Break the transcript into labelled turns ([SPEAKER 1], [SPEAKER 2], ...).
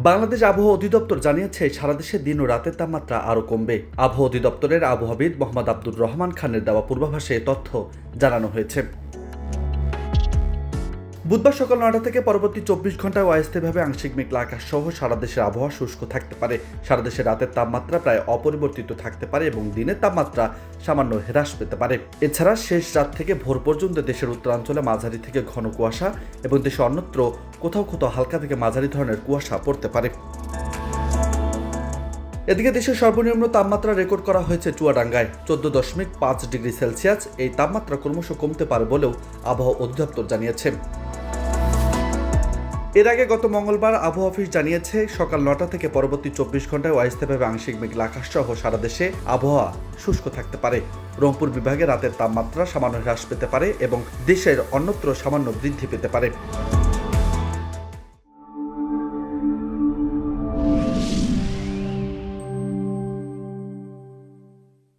[SPEAKER 1] বাংলাদেশ আবহাওয়া অধিদপ্তর জানিয়েছে সারা দেশে দিন ও রাতের তাপমাত্রা আরও কমবে। আবহাওয়া অধিদপ্তরের আবহাওয়াবিদ মোহাম্মদ আব্দুর রহমান খানের দেওয়া পূর্বাভাসে তথ্য জানানো হয়েছে। বুধবার সকাল ৯টা থেকে পরবর্তী ২৪ ঘন্টায় অস্থায়ীভাবে আংশিক মেঘলা আকাশ সহ সারা দেশের আবহাওয়া শুষ্ক থাকতে পারে। সারা দেশের রাতের তাপমাত্রা প্রায় অপরিবর্তিত থাকতে পারে এবং দিনের তাপমাত্রা সামান্য হ্রাস পেতে পারে। এছাড়া শেষ রাত থেকে ভোর পর্যন্ত দেশের উত্তরাঞ্চলে মাঝারি থেকে ঘন কুয়াশা এবং দেশের অন্যত্র কোথাও কোথাও হালকা থেকে মাঝারি ধরনের কুয়াশা পড়তে পারে। এদিকে দেশের সর্বনিম্ন তাপমাত্রা রেকর্ড করা হয়েছে চুয়াডাঙ্গায় ১৪.৫ ডিগ্রি সেলসিয়াস। এই তাপমাত্রা ক্রমশ কমতে পারে বলেও আবহাওয়া অধিদপ্তর জানিয়েছে। এর আগে গত মঙ্গলবার আবহাওয়া অফিস জানিয়েছে সকাল ৯টা থেকে পরবর্তী ২৪ ঘন্টায় অস্থায়ীভাবে আংশিক মেঘলা আকাশ সহ সারা দেশে আবহাওয়া শুষ্ক থাকতে পারে। রংপুর বিভাগে রাতের তাপমাত্রা সামান্য হ্রাস পেতে পারে এবং দেশের অন্যত্র সামান্য বৃদ্ধি পেতে পারে।